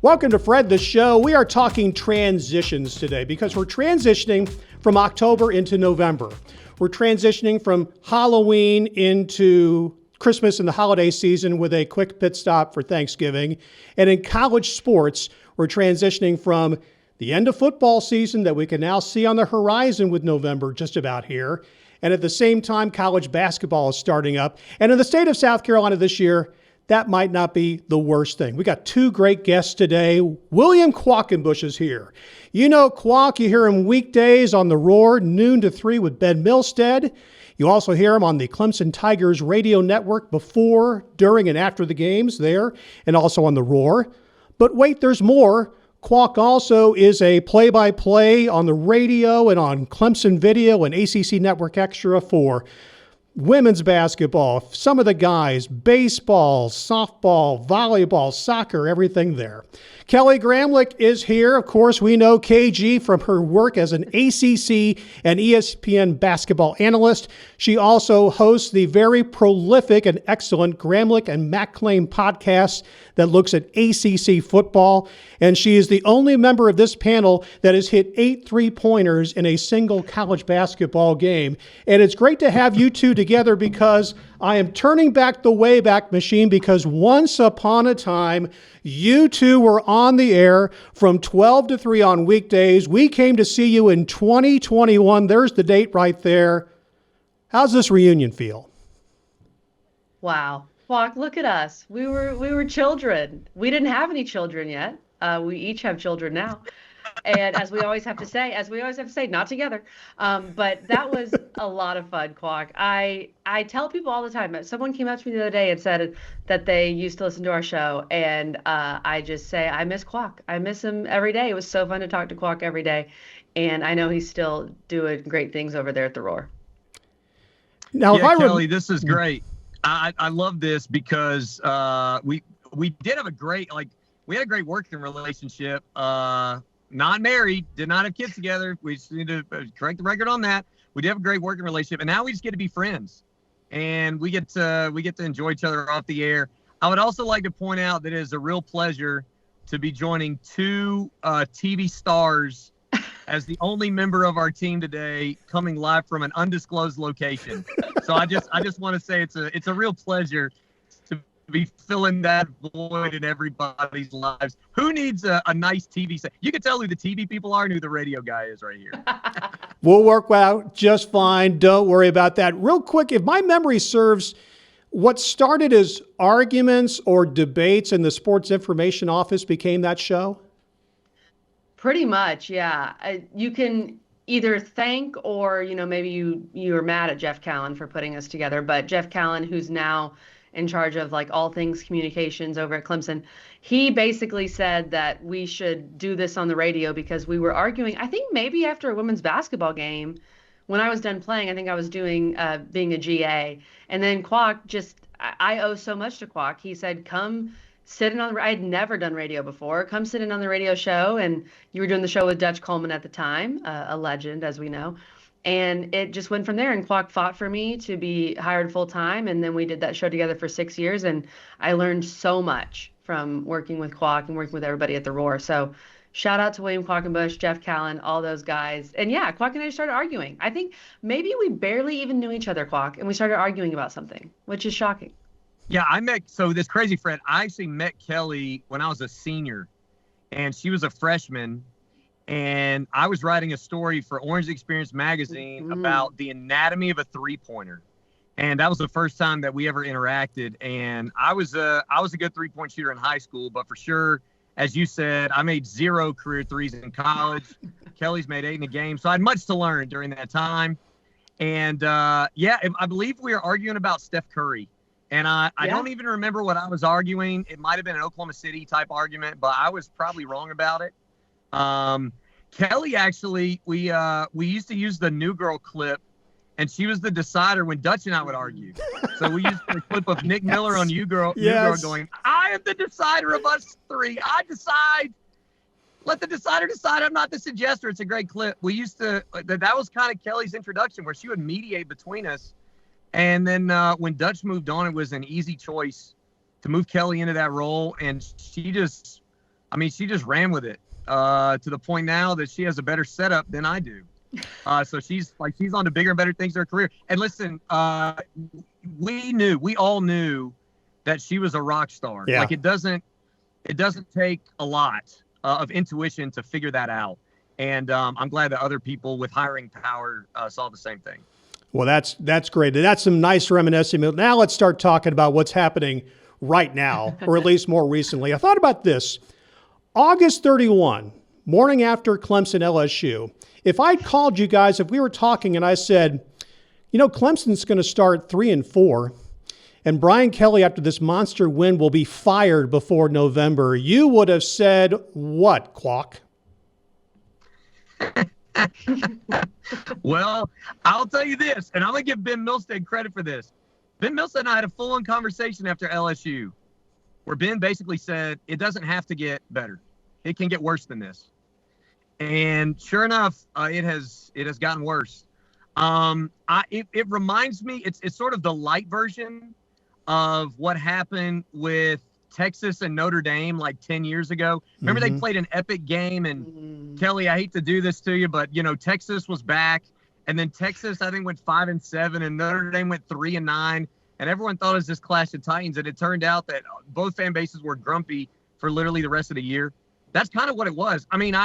Welcome to Fred the Show. We are talking transitions today because we're transitioning from October into November. We're transitioning from Halloween into Christmas and the holiday season with a quick pit stop for Thanksgiving. And in college sports, we're transitioning from the end of football season that we can now see on the horizon with November just about here. And at the same time, college basketball is starting up. And in the state of South Carolina this year, that might not be the worst thing. We got two great guests today. William Qualkinbush is here. You know Qualk, you hear him weekdays on The Roar, noon to 3 with Ben Milstead. You also hear him on the Clemson Tigers radio network before, during, and after the games there, and also on The Roar. But wait, there's more. Qualk also is a play-by-play on the radio and on Clemson Video and ACC Network Extra for women's basketball, some of the guys, baseball, softball, volleyball, soccer, everything there. Kelly Gramlich is here. Of course, we know KG from her work as an ACC and ESPN basketball analyst. She also hosts the very prolific and excellent Gramlich and McClain podcast that looks at ACC football. And she is the only member of this panel that has hit 8 3-pointers in a single college basketball game. And it's great to have you two together because I am turning back the Wayback Machine because once upon a time, you two were on the air from 12 to 3 on weekdays. We came to see you in 2021. There's the date right there. How's this reunion feel? Wow. Qualk, look at us. We were children. We didn't have any children yet. We each have children now. And as we always have to say, not together. But that was a lot of fun, Qualk. I tell people all the time, someone came up to me the other day and said that they used to listen to our show. And I just say, I miss Qualk. I miss him every day. It was so fun to talk to Qualk every day. And I know he's still doing great things over there at the Roar. Now, Kelly, this is great. I love this because we did have a great, we had a great working relationship. Not married, did not have kids together. We just need to correct the record on that. We did have a great working relationship, and now we just get to be friends, and we get to enjoy each other off the air. I would also like to point out that it is a real pleasure to be joining two TV stars as the only member of our team today, coming live from an undisclosed location. So I just want to say it's a real pleasure to be filling that void in everybody's lives. Who needs a nice TV set? You can tell who the TV people are and who the radio guy is right here. We'll work out just fine. Don't worry about that. Real quick, if my memory serves, what started as arguments or debates in the sports information office became that show? Pretty much, yeah. You can either thank or, maybe you were mad at Jeff Callan for putting us together. But Jeff Callan, who's now in charge of all things communications over at Clemson, he basically said that we should do this on the radio because we were arguing, I think maybe after a women's basketball game, when I was done playing, I think I was doing being a GA. And then Qualk I owe so much to Qualk. He said, come sit in on I had never done radio before. Come sit in on the radio show. And you were doing the show with Dutch Coleman at the time, a legend, as we know. And it just went from there. And Qualk fought for me to be hired full time. And then we did that show together for 6 years. And I learned so much from working with Qualk and working with everybody at the Roar. So shout out to William Qualkinbush, Jeff Callan, all those guys. And yeah, Qualk and I started arguing. I think maybe we barely even knew each other, Qualk, and we started arguing about something, which is shocking. Yeah, this crazy Fred, I actually met Kelly when I was a senior, and she was a freshman. And I was writing a story for Orange Experience magazine about the anatomy of a 3-pointer. And that was the first time that we ever interacted. And I was a good 3-point shooter in high school, but for sure, as you said, I made 0 career threes in college. Kelly's made 8 in a game. So I had much to learn during that time. And I believe we were arguing about Steph Curry. And I don't even remember what I was arguing. It might have been an Oklahoma City type argument, but I was probably wrong about it. Kelly, actually, we used to use the New Girl clip, and she was the decider when Dutch and I would argue. So we used the clip of Nick Miller on New Girl going, I am the decider of us 3. I decide let the decider decide. I'm not the suggester. It's a great clip. We used to, that was kind of Kelly's introduction where she would mediate between us. And then when Dutch moved on, it was an easy choice to move Kelly into that role. And she just ran with it to the point now that she has a better setup than I do. So she's on to bigger and better things in her career. And listen, we all knew that she was a rock star. Yeah. Like it doesn't take a lot of intuition to figure that out. And I'm glad that other people with hiring power saw the same thing. Well, that's great. That's some nice reminiscing. Now let's start talking about what's happening right now, or at least more recently. I thought about this. August 31, morning after Clemson LSU. If I called you guys, if we were talking and I said, Clemson's going to start 3-4, and Brian Kelly, after this monster win, will be fired before November, you would have said what, Qualk? Well, I'll tell you this, and I'm going to give Ben Milstead credit for this. Ben Milstead and I had a full-on conversation after LSU where Ben basically said, it doesn't have to get better. It can get worse than this. And sure enough, it has gotten worse. It reminds me, it's sort of the light version of what happened with Texas and Notre Dame like 10 years ago. Remember they played an epic game, and Kelly, I hate to do this to you, but Texas was back, and then Texas I think went 5-7, and Notre Dame went 3-9, and everyone thought it was this clash of titans, and it turned out that both fan bases were grumpy for literally the rest of the year. That's kind of what it was. I mean,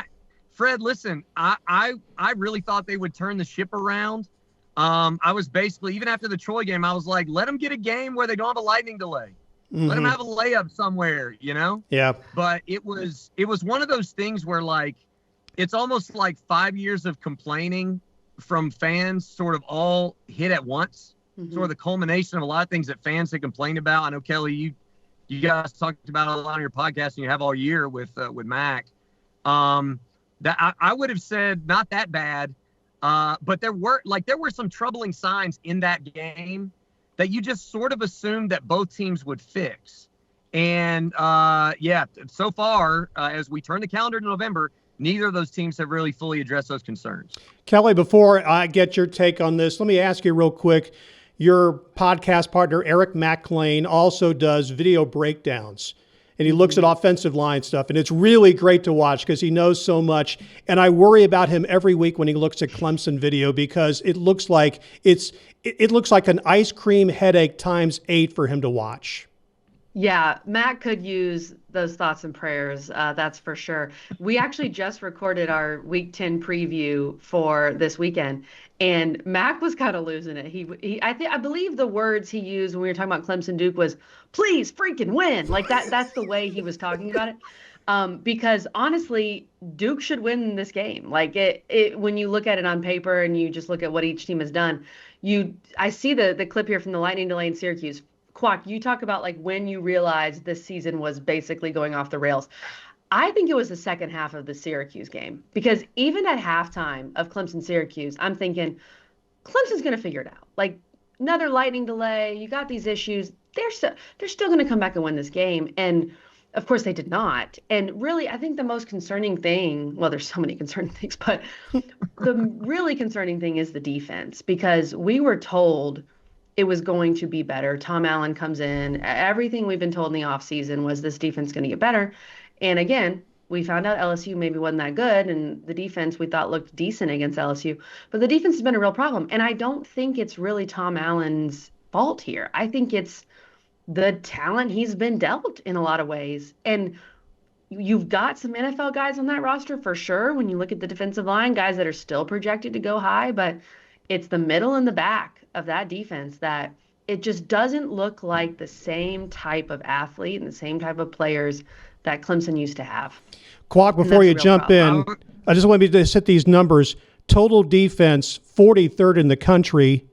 Fred, listen, I really thought they would turn the ship around. I was basically, even after the Troy game, I was like, let them get a game where they don't have a lightning delay. Let them have a layup somewhere, Yeah. But it was one of those things where, like, it's almost like 5 years of complaining from fans sort of all hit at once. Sort of the culmination of a lot of things that fans had complained about. I know, Kelly, you guys talked about it a lot on your podcast, and you have all year with Mac. That I would have said not that bad, but there were some troubling signs in that game that you just sort of assumed that both teams would fix. And so far, as we turn the calendar to November, neither of those teams have really fully addressed those concerns. Kelly, before I get your take on this, let me ask you real quick. Your podcast partner, Eric McLean, also does video breakdowns, and he looks at offensive line stuff, and it's really great to watch because he knows so much. And I worry about him every week when he looks at Clemson video because it looks like it looks like an ice cream headache times 8 for him to watch. Yeah, Matt could use those thoughts and prayers. That's for sure. We actually just recorded our Week 10 preview for this weekend, and Mac was kind of losing it. I believe the words he used when we were talking about Clemson Duke was, "Please freaking win!" Like that. That's the way he was talking about it. Because honestly, Duke should win this game. Like it when you look at it on paper and you just look at what each team has done, I see the clip here from the lightning delay in Syracuse. Qualk, you talk about like when you realized this season was basically going off the rails. I think it was the second half of the Syracuse game, because even at halftime of Clemson-Syracuse, I'm thinking Clemson's going to figure it out. Like another lightning delay, you got these issues. They're still going to come back and win this game. And of course they did not. And really, I think the most concerning thing, well, there's so many concerning things, but the really concerning thing is the defense, because we were told it was going to be better. Tom Allen comes in. Everything we've been told in the offseason was this defense going to get better. And again, we found out LSU maybe wasn't that good, and the defense we thought looked decent against LSU. But the defense has been a real problem. And I don't think it's really Tom Allen's fault here. I think it's the talent he's been dealt in a lot of ways. And you've got some NFL guys on that roster for sure when you look at the defensive line, guys that are still projected to go high, but it's the middle and the back of that defense that it just doesn't look like the same type of athlete and the same type of players that Clemson used to have. Qualk, before you jump in, I just want to hit these numbers. Total defense, 43rd in the country.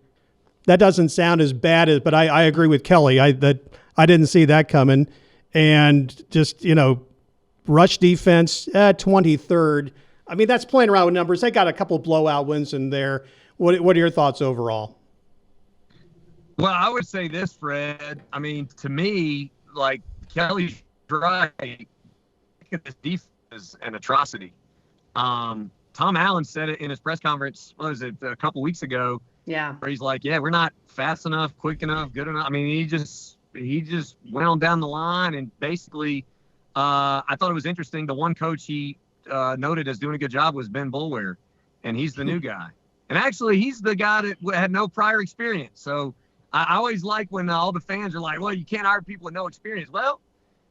That doesn't sound as bad, but I agree with Kelly. I didn't see that coming. And just, rush defense, 23rd. I mean, that's playing around with numbers. They got a couple blowout wins in there. What are your thoughts overall? Well, I would say this, Fred. I mean, to me, like, Kelly's right. Look at this defense. an atrocity. Tom Allen said it in his press conference, what was it, a couple weeks ago? Yeah. Where he's like, yeah, we're not fast enough, quick enough, good enough. I mean, he just went on down the line, and basically, I thought it was interesting. The one coach he noted as doing a good job was Ben Boulware, and he's the new guy. And actually, he's the guy that had no prior experience. So I always like when all the fans are like, well, you can't hire people with no experience. Well,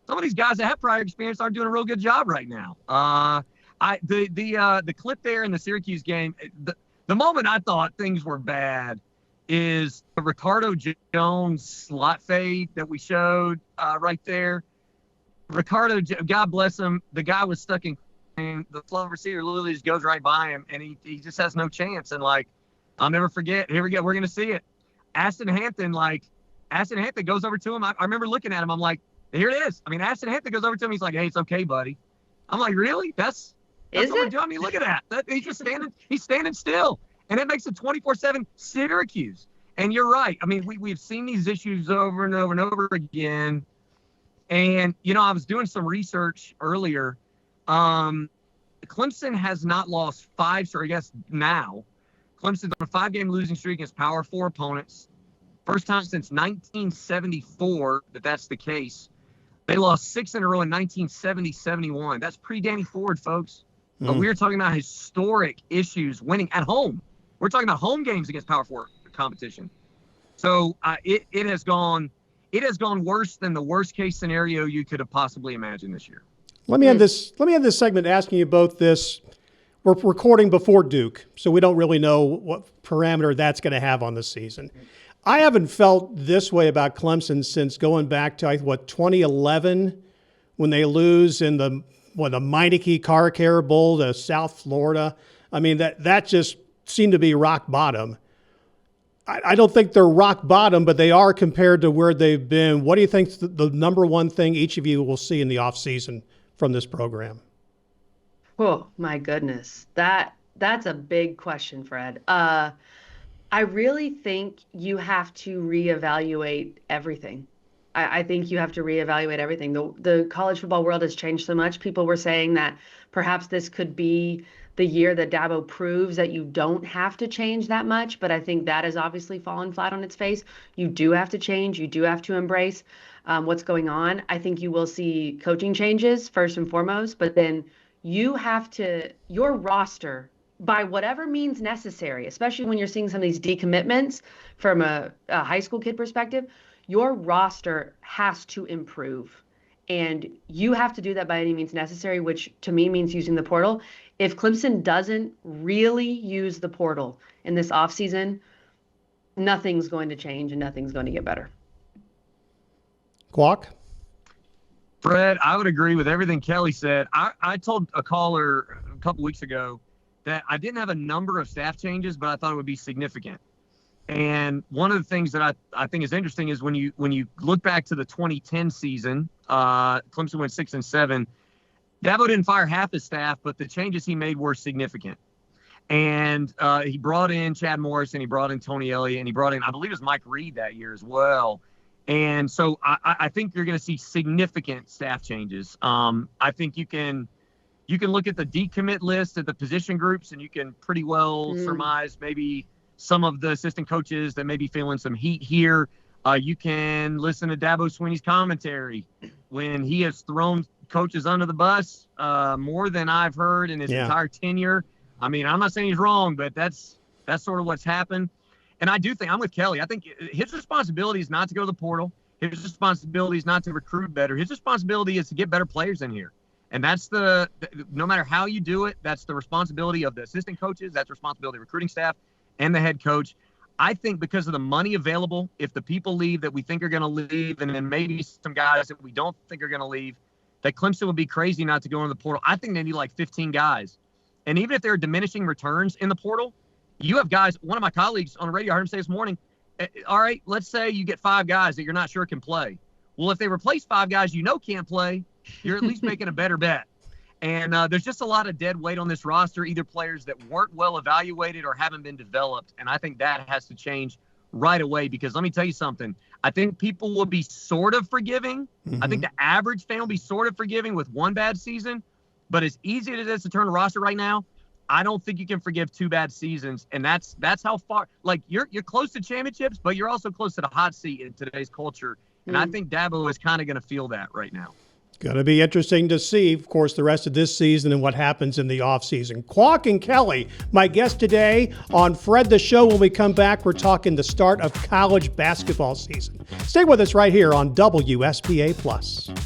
some of these guys that have prior experience aren't doing a real good job right now. The clip there in the Syracuse game, the moment I thought things were bad is the Ricardo Jones slot fade that we showed right there. Ricardo, God bless him, the guy was stuck in, and the flow receiver literally just goes right by him, and he just has no chance. And, like, I'll never forget, here we go, we're going to see it. Ashton Hampton goes over to him. I remember looking at him, I'm like, here it is. I mean, Ashton Hampton goes over to him, he's like, hey, it's okay, buddy. I'm like, really? That's what we're doing? I mean, look at that. He's just standing still. And it makes it 24/7 Syracuse. And you're right. I mean, we've seen these issues over and over and over again. And, I was doing some research earlier. Clemson has not lost Clemson's on a 5-game losing streak against Power 4 opponents. First time since 1974 that's the case. They lost 6 in a row in 1970-71. That's pre-Danny Ford, folks. But we are talking about historic issues winning at home. We're talking about home games against Power 4 competition. So it has gone worse than the worst case scenario you could have possibly imagined this year. Let me end this segment asking you both this. We're recording before Duke, so we don't really know what parameter that's going to have on the season. I haven't felt this way about Clemson since going back to 2011 when they lose in the Meineke Car Care Bowl to South Florida. I mean, that just seemed to be rock bottom. I don't think they're rock bottom, but they are compared to where they've been. What do you think the number one thing each of you will see in the offseason from this program? Oh, my goodness. That's a big question, Fred. I really think you have to reevaluate everything. I think you have to reevaluate everything. The college football world has changed so much. People were saying that perhaps this could be the year that Dabo proves that you don't have to change that much, but I think that has obviously fallen flat on its face. You do have to change. You do have to embrace what's going on. I think you will see coaching changes first and foremost, but then you have to, your roster, by whatever means necessary, especially when you're seeing some of these decommitments from a high school kid perspective, your roster has to improve. And you have to do that by any means necessary, which to me means using the portal. If Clemson doesn't really use the portal in this offseason, nothing's going to change and nothing's going to get better. Qualk? Fred, I would agree with everything Kelly said. I told a caller a couple weeks ago that I didn't have a number of staff changes, but I thought it would be significant. And one of the things that I think is interesting is when you look back to the 2010 season, Clemson went 6-7. Dabo didn't fire half his staff, but the changes he made were significant. And he brought in Chad Morris, and he brought in Tony Elliott, and he brought in, I believe it was Mike Reed that year as well. And so I think you're going to see significant staff changes. I think you can look at the decommit list at the position groups, and you can pretty well surmise maybe some of the assistant coaches that may be feeling some heat here. You can listen to Dabo Swinney's commentary when he has thrown coaches under the bus more than I've heard in his entire tenure. I mean, I'm not saying he's wrong, but that's sort of what's happened. And I do think I'm with Kelly. I think his responsibility is not to go to the portal. His responsibility is not to recruit better. His responsibility is to get better players in here. And that's no matter how you do it, that's the responsibility of the assistant coaches. That's the responsibility of the recruiting staff and the head coach. I think because of the money available, if the people leave that we think are going to leave, and then maybe some guys that we don't think are going to leave, that Clemson would be crazy not to go into the portal. I think they need like 15 guys. And even if there are diminishing returns in the portal, you have guys, one of my colleagues on the radio, I heard him say this morning, all right, let's say you get 5 guys that you're not sure can play. Well, if they replace 5 guys can't play, you're at least making a better bet. And there's just a lot of dead weight on this roster, either players that weren't well evaluated or haven't been developed. And I think that has to change right away, because let me tell you something. I think people will be sort of forgiving. I think the average fan will be sort of forgiving with one bad season. But as easy as it is to turn a roster right now, I don't think you can forgive 2 bad seasons. And that's how far, like, you're close to championships, but you're also close to the hot seat in today's culture. And I think Dabo is kind of going to feel that right now. Going to be interesting to see, of course, the rest of this season and what happens in the offseason. Qualk and Kelly, my guest today on Fred the Show. When we come back, we're talking the start of college basketball season. Stay with us right here on WSPA+.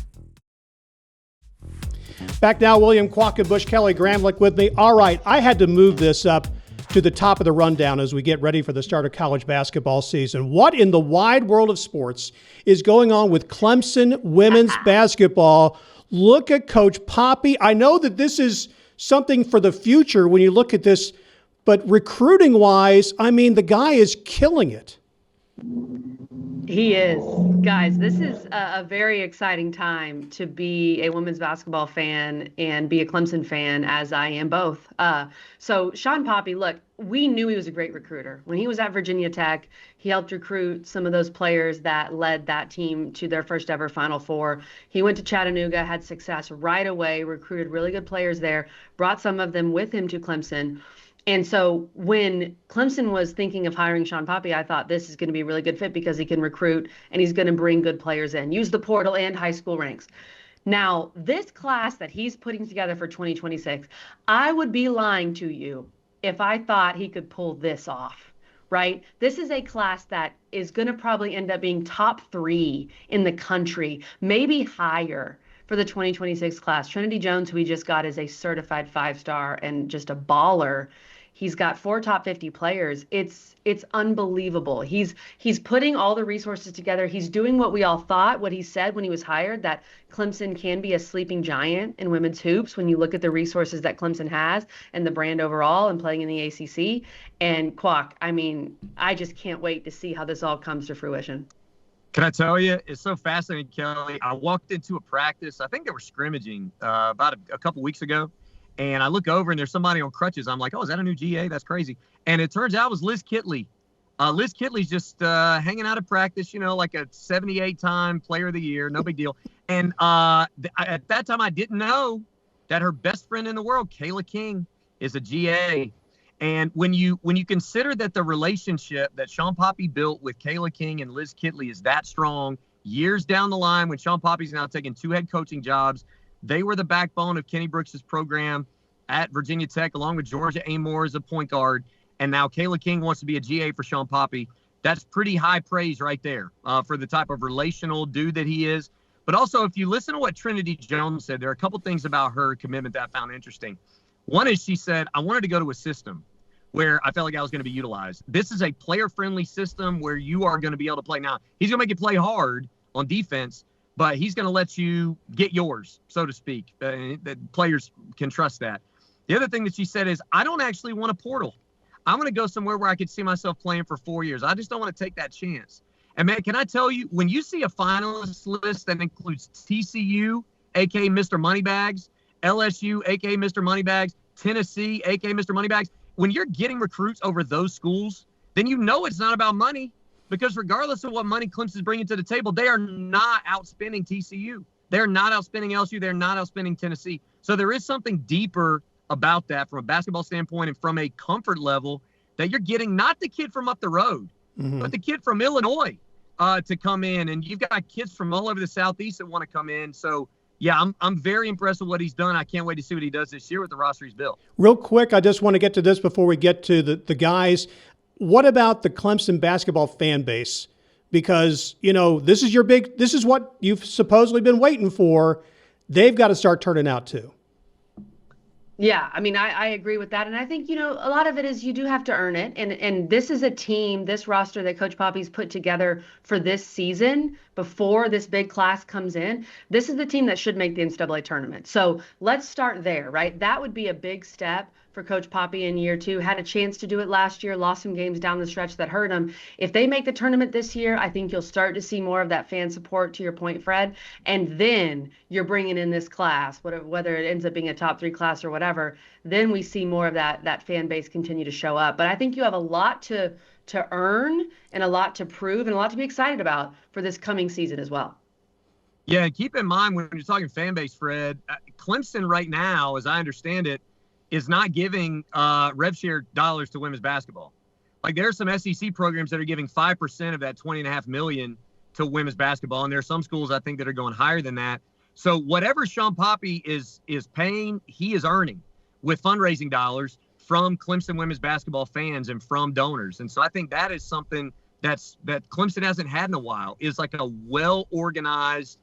Back now, William Qualkinbush, Kelly Gramlich with me. All right, I had to move this up to the top of the rundown as we get ready for the start of college basketball season. What in the wide world of sports is going on with Clemson women's basketball? Look at Coach Poppy. I know that this is something for the future when you look at this, but recruiting-wise, I mean, the guy is killing it. He is. Guys, this is a very exciting time to be a women's basketball fan and be a Clemson fan, as I am both. So Sean Poppy, look, we knew he was a great recruiter. When he was at Virginia Tech, he helped recruit some of those players that led that team to their first ever Final Four. He went to Chattanooga, had success right away, recruited really good players there, brought some of them with him to Clemson. And so when Clemson was thinking of hiring Sean Poppy, I thought this is going to be a really good fit because he can recruit and he's going to bring good players in, use the portal and high school ranks. Now, this class that he's putting together for 2026, I would be lying to you if I thought he could pull this off, right? This is a class that is going to probably end up being top 3 in the country, maybe higher for the 2026 class. Trinity Jones, who we just got, is a certified 5-star and just a baller. He's got 4 top 50 players. It's unbelievable. He's putting all the resources together. He's doing what we all thought, what he said when he was hired, that Clemson can be a sleeping giant in women's hoops when you look at the resources that Clemson has and the brand overall and playing in the ACC. And Qualk, I mean, I just can't wait to see how this all comes to fruition. Can I tell you, it's so fascinating, Kelly. I walked into a practice. I think they were scrimmaging about a couple weeks ago. And I look over and there's somebody on crutches. I'm like, oh, is that a new GA? That's crazy. And it turns out it was Liz Kitley. Liz Kitley's just hanging out of practice, you know, like a 78-time player of the year. No big deal. And at that time, I didn't know that her best friend in the world, Kayla King, is a GA. And when you consider that the relationship that Sean Poppy built with Kayla King and Liz Kitley is that strong, years down the line when Sean Poppy's now taking 2 head coaching jobs, they were the backbone of Kenny Brooks' program at Virginia Tech, along with Georgia Amore as a point guard. And now Kayla King wants to be a GA for Sean Poppy. That's pretty high praise right there for the type of relational dude that he is. But also, if you listen to what Trinity Jones said, there are a couple things about her commitment that I found interesting. One is she said, I wanted to go to a system where I felt like I was going to be utilized. This is a player-friendly system where you are going to be able to play. Now, he's going to make you play hard on defense, but he's going to let you get yours, so to speak. The players can trust that. The other thing that she said is, I don't actually want a portal. I'm going to go somewhere where I could see myself playing for 4 years. I just don't want to take that chance. And, man, can I tell you, when you see a finalist list that includes TCU, a.k.a. Mr. Moneybags, LSU, a.k.a. Mr. Moneybags, Tennessee, a.k.a. Mr. Moneybags, when you're getting recruits over those schools, then you know it's not about money, because regardless of what money Clemson's bringing to the table, they are not outspending TCU. They're not outspending LSU. They're not outspending Tennessee. So there is something deeper about that from a basketball standpoint and from a comfort level that you're getting not the kid from up the road, but the kid from Illinois to come in. And you've got kids from all over the Southeast that want to come in. So, yeah, I'm very impressed with what he's done. I can't wait to see what he does this year with the roster he's built. Real quick, I just want to get to this before we get to the guys. What about the Clemson basketball fan base? Because, you know, this is what you've supposedly been waiting for. They've got to start turning out too. Yeah, I mean, I agree with that. And I think, you know, a lot of it is you do have to earn it. And this is a team, this roster that Coach Poppy's put together for this season before this big class comes in. This is the team that should make the NCAA tournament. So let's start there, right? That would be a big step for Coach Poppy in year 2. Had a chance to do it last year, lost some games down the stretch that hurt him. If they make the tournament this year, I think you'll start to see more of that fan support, to your point, Fred. And then you're bringing in this class, whether it ends up being a top 3 class or whatever, then we see more of that fan base continue to show up. But I think you have a lot to earn and a lot to prove and a lot to be excited about for this coming season as well. Yeah, and keep in mind when you're talking fan base, Fred, Clemson right now, as I understand it, is not giving rev share dollars to women's basketball. Like there are some SEC programs that are giving 5% of that $20.5 million to women's basketball, and there are some schools I think that are going higher than that. So whatever Sean Poppy is paying, he is earning with fundraising dollars from Clemson women's basketball fans and from donors. And so I think that is something that Clemson hasn't had in a while, is like a well-organized,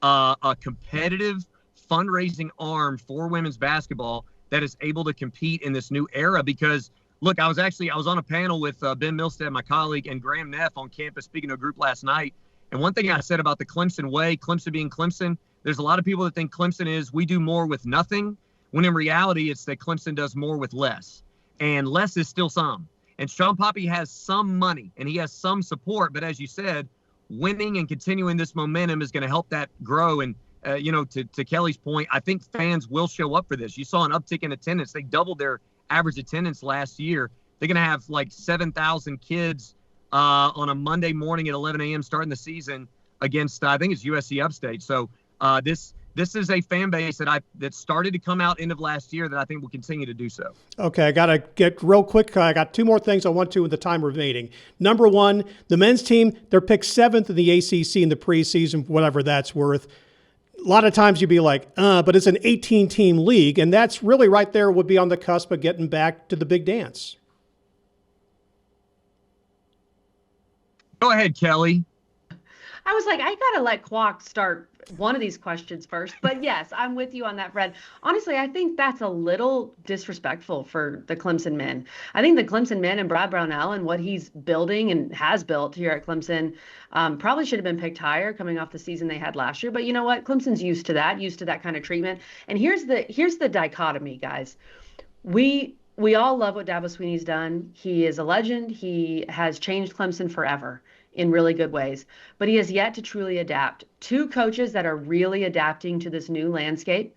a competitive fundraising arm for women's basketball that is able to compete in this new era. Because look, I was on a panel with Ben Milstead, my colleague, and Graham Neff on campus speaking to a group last night. And one thing I said about the Clemson way, Clemson being Clemson, there's a lot of people that think Clemson is we do more with nothing, when in reality it's that Clemson does more with less. And less is still some. And Sean Poppy has some money and he has some support. But as you said, winning and continuing this momentum is going to help that grow. And, to Kelly's point, I think fans will show up for this. You saw an uptick in attendance. They doubled their average attendance last year. They're going to have like 7,000 kids on a Monday morning at 11 a.m. starting the season against, I think it's USC Upstate. So this is a fan base that started to come out end of last year that I think will continue to do so. Okay, I got to get real quick. I got two more things I want to with the time remaining. Number one, the men's team, they're picked 7th in the ACC in the preseason, whatever that's worth. A lot of times you'd be like, but it's an 18-team league, and that's really right there would be on the cusp of getting back to the big dance. Go ahead, Kelly. I was like, I got to let Qualk start one of these questions first. But yes, I'm with you on that, Fred. Honestly, I think that's a little disrespectful for the Clemson men. I think the Clemson men and Brad Brownell and what he's building and has built here at Clemson probably should have been picked higher coming off the season they had last year. But you know what? Clemson's used to that kind of treatment. And here's the dichotomy, guys. We all love what Dabo Swinney's done. He is a legend. He has changed Clemson forever in really good ways, but he has yet to truly adapt. Two coaches that are really adapting to this new landscape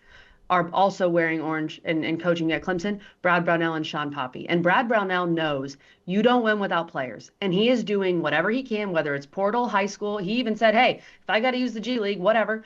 are also wearing orange and coaching at Clemson, Brad Brownell and Sean Poppy. And Brad Brownell knows you don't win without players. And he is doing whatever he can, whether it's portal, high school. He even said, hey, if I got to use the G League, whatever,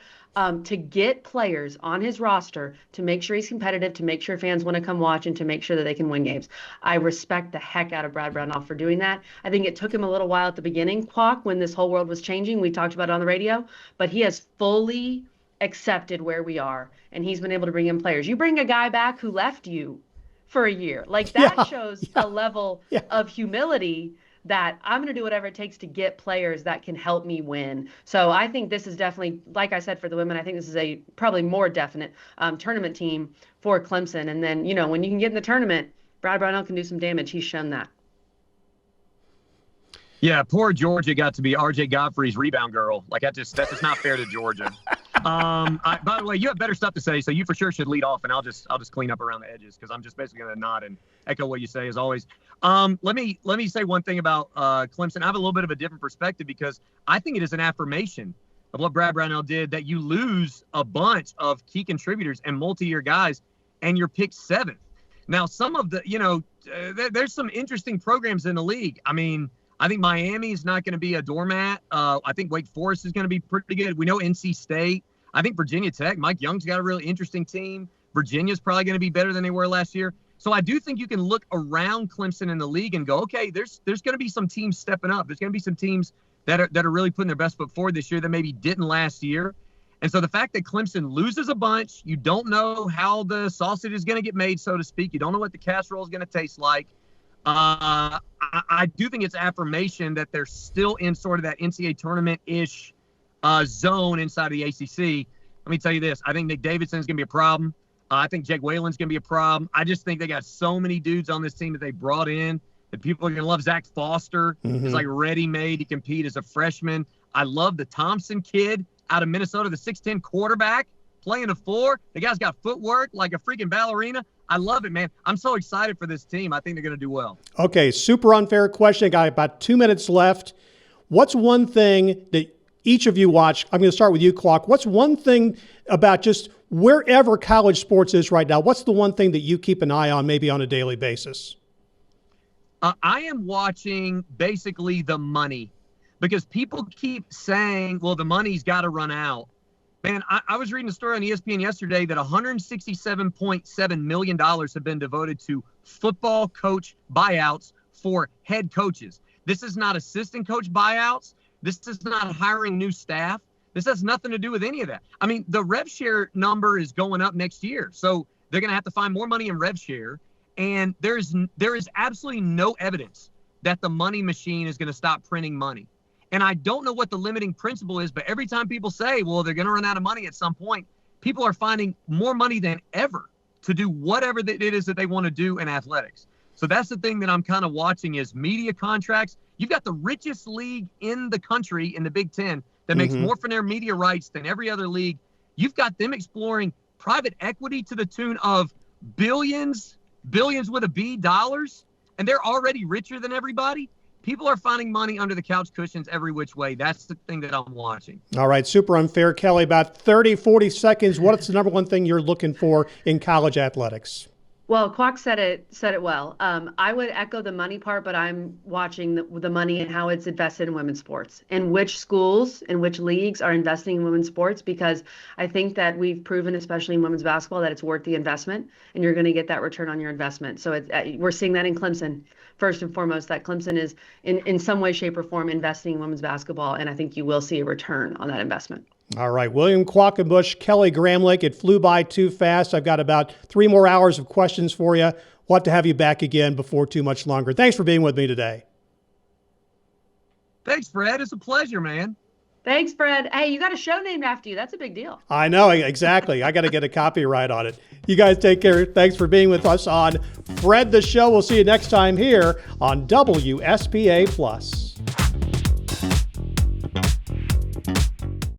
to get players on his roster to make sure he's competitive, to make sure fans want to come watch, and to make sure that they can win games. I respect the heck out of Brad Brownell for doing that. I think it took him a little while at the beginning, Qualk, when this whole world was changing. We talked about it on the radio, but he has fully accepted where we are, and he's been able to bring in players. You bring a guy back who left you for a year. Like that shows a level of humility that I'm going to do whatever it takes to get players that can help me win. So I think this is definitely, like I said, for the women, I think this is a probably more definite tournament team for Clemson. And then, when you can get in the tournament, Brad Brownell can do some damage. He's shown that. Yeah, poor Georgia got to be RJ Godfrey's rebound girl. Like that's just not fair to Georgia. By the way, you have better stuff to say, so you for sure should lead off, and I'll just clean up around the edges because I'm just basically going to nod and echo what you say as always. Let me say one thing about Clemson. I have a little bit of a different perspective because I think it is an affirmation of what Brad Brownell did that you lose a bunch of key contributors and multi-year guys, and you're picked 7th. Now, some of the there's some interesting programs in the league. I mean, I think Miami is not going to be a doormat. I think Wake Forest is going to be pretty good. We know NC State. I think Virginia Tech, Mike Young's got a really interesting team. Virginia's probably going to be better than they were last year. So I do think you can look around Clemson in the league and go, okay, there's going to be some teams stepping up. There's going to be some teams that are really putting their best foot forward this year that maybe didn't last year. And so the fact that Clemson loses a bunch, you don't know how the sausage is going to get made, so to speak. You don't know what the casserole is going to taste like. I do think it's affirmation that they're still in sort of that NCAA tournament-ish zone inside the ACC. Let me tell you this. I think Nick Davidson's going to be a problem. I think Jake Whalen's going to be a problem. I just think they got so many dudes on this team that they brought in that people are going to love. Zach Foster is like ready-made to compete as a freshman. I love the Thompson kid out of Minnesota, the 6'10 quarterback playing the 4. The guy's got footwork like a freaking ballerina. I love it, man. I'm so excited for this team. I think they're going to do well. Okay, super unfair question. Got about 2 minutes left. What's one thing that each of you watch? I'm going to start with you, Qualk. What's one thing about just wherever college sports is right now? What's the one thing that you keep an eye on maybe on a daily basis? I am watching basically the money because people keep saying, well, the money's got to run out. Man, I was reading a story on ESPN yesterday that $167.7 million have been devoted to football coach buyouts for head coaches. This is not assistant coach buyouts. This is not hiring new staff. This has nothing to do with any of that. I mean, the rev share number is going up next year. So they're going to have to find more money in rev share. And there is absolutely no evidence that the money machine is going to stop printing money. And I don't know what the limiting principle is, but every time people say, well, they're going to run out of money at some point, people are finding more money than ever to do whatever it is that they want to do in athletics. So that's the thing that I'm kind of watching is media contracts. You've got the richest league in the country in the Big Ten that makes more for their media rights than every other league. You've got them exploring private equity to the tune of billions with a B dollars, and they're already richer than everybody. People are finding money under the couch cushions every which way. That's the thing that I'm watching. All right, super unfair. Kelly, about 30, 40 seconds. What's the number one thing you're looking for in college athletics? Well, Qualk said it well. I would echo the money part, but I'm watching the money and how it's invested in women's sports and which schools and which leagues are investing in women's sports, because I think that we've proven, especially in women's basketball, that it's worth the investment and you're going to get that return on your investment. So we're seeing that in Clemson, first and foremost, that Clemson is in some way, shape, or form investing in women's basketball, and I think you will see a return on that investment. All right, William Qualkinbush, Kelly Gramlich. It flew by too fast. I've got about 3 more hours of questions for you. We'll have to have you back again before too much longer. Thanks for being with me today. Thanks, Fred. It's a pleasure, man. Thanks, Fred. Hey, you got a show named after you. That's a big deal. I know, exactly. I got to get a copyright on it. You guys take care. Thanks for being with us on Fred the Show. We'll see you next time here on WSPA+.